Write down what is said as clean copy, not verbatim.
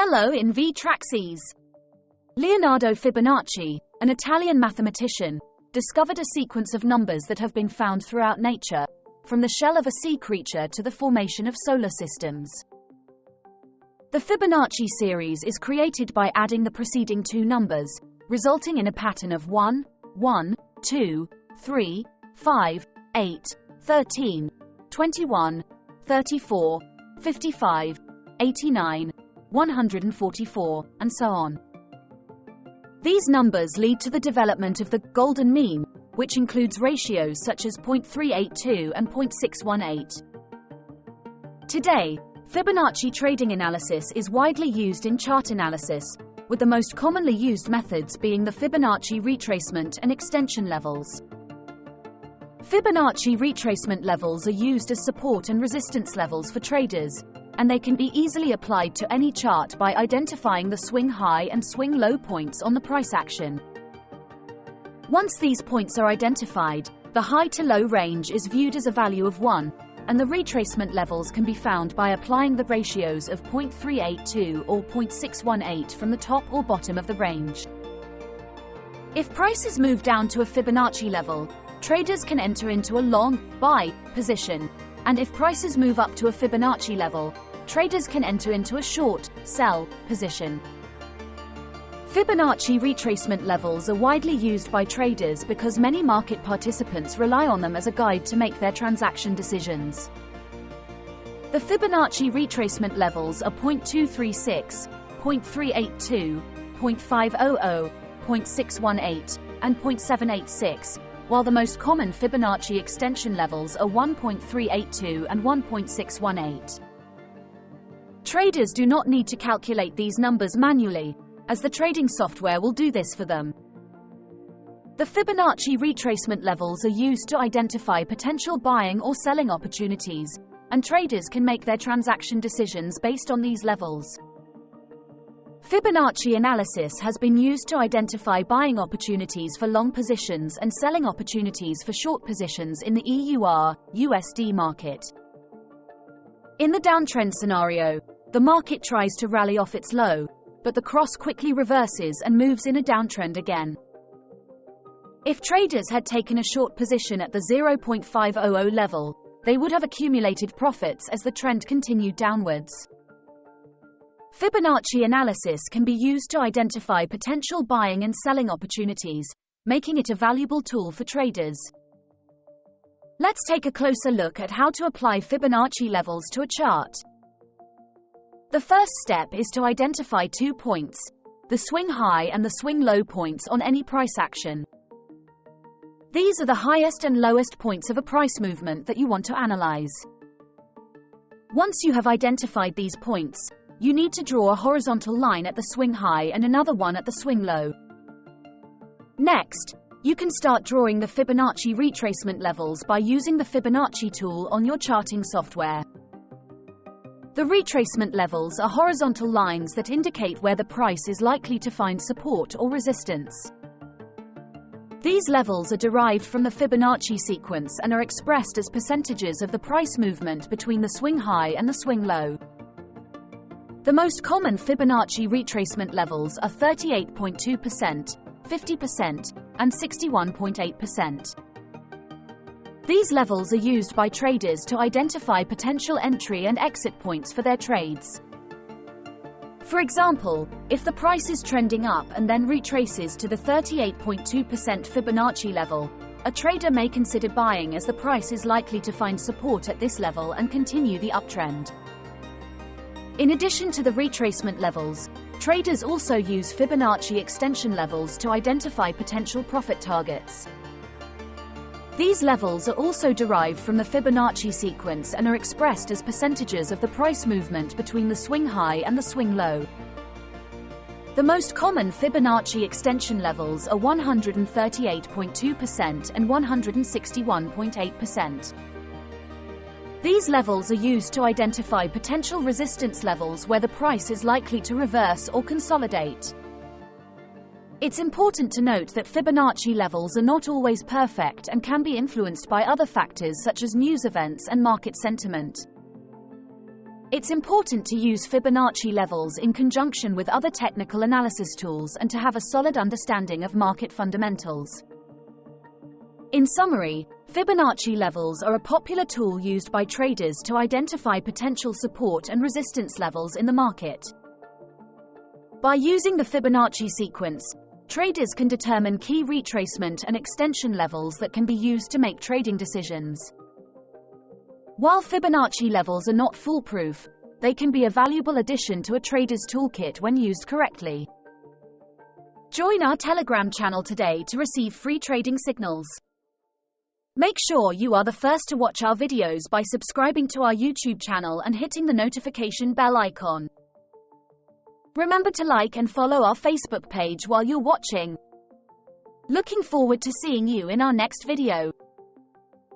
Hello InvTraX. Leonardo Fibonacci, an Italian mathematician, discovered a sequence of numbers that have been found throughout nature, from the shell of a sea creature to the formation of solar systems. The Fibonacci series is created by adding the preceding two numbers, resulting in a pattern of 1, 1, 2, 3, 5, 8, 13, 21, 34, 55, 89, 144, and so on. These numbers lead to the development of the golden mean, which includes ratios such as 0.382 and 0.618. Today, Fibonacci trading analysis is widely used in chart analysis, with the most commonly used methods being the Fibonacci retracement and extension levels. Fibonacci retracement levels are used as support and resistance levels for traders, and they can be easily applied to any chart by identifying the swing high and swing low points on the price action. Once these points are identified, the high to low range is viewed as a value of 1, and the retracement levels can be found by applying the ratios of 0.382 or 0.618 from the top or bottom of the range. If prices move down to a Fibonacci level, traders can enter into a long, buy, position, and if prices move up to a Fibonacci level, traders can enter into a short, sell, position. Fibonacci retracement levels are widely used by traders because many market participants rely on them as a guide to make their transaction decisions. The Fibonacci retracement levels are 0.236, 0.382, 0.500, 0.618, and 0.786, while the most common Fibonacci extension levels are 1.382 and 1.618. Traders do not need to calculate these numbers manually, as the trading software will do this for them. The Fibonacci retracement levels are used to identify potential buying or selling opportunities, and traders can make their transaction decisions based on these levels. Fibonacci analysis has been used to identify buying opportunities for long positions and selling opportunities for short positions in the EUR/USD market. In the downtrend scenario, the market tries to rally off its low, but the cross quickly reverses and moves in a downtrend again. If traders had taken a short position at the 0.500 level, they would have accumulated profits as the trend continued downwards. Fibonacci analysis can be used to identify potential buying and selling opportunities, making it a valuable tool for traders. Let's take a closer look at how to apply Fibonacci levels to a chart. The first step is to identify 2 points, the swing high and the swing low points on any price action. These are the highest and lowest points of a price movement that you want to analyze. Once you have identified these points, you need to draw a horizontal line at the swing high and another one at the swing low. Next, you can start drawing the Fibonacci retracement levels by using the Fibonacci tool on your charting software. The retracement levels are horizontal lines that indicate where the price is likely to find support or resistance. These levels are derived from the Fibonacci sequence and are expressed as percentages of the price movement between the swing high and the swing low. The most common Fibonacci retracement levels are 38.2%, 50%, and 61.8%. These levels are used by traders to identify potential entry and exit points for their trades. For example, if the price is trending up and then retraces to the 38.2% Fibonacci level, a trader may consider buying as the price is likely to find support at this level and continue the uptrend. In addition to the retracement levels, traders also use Fibonacci extension levels to identify potential profit targets. These levels are also derived from the Fibonacci sequence and are expressed as percentages of the price movement between the swing high and the swing low. The most common Fibonacci extension levels are 138.2% and 161.8%. These levels are used to identify potential resistance levels where the price is likely to reverse or consolidate. It's important to note that Fibonacci levels are not always perfect and can be influenced by other factors such as news events and market sentiment. It's important to use Fibonacci levels in conjunction with other technical analysis tools and to have a solid understanding of market fundamentals. In summary, Fibonacci levels are a popular tool used by traders to identify potential support and resistance levels in the market. By using the Fibonacci sequence, traders can determine key retracement and extension levels that can be used to make trading decisions. While Fibonacci levels are not foolproof, they can be a valuable addition to a trader's toolkit when used correctly. Join our Telegram channel today to receive free trading signals. Make sure you are the first to watch our videos by subscribing to our YouTube channel and hitting the notification bell icon. Remember to like and follow our Facebook page while you're watching. Looking forward to seeing you in our next video.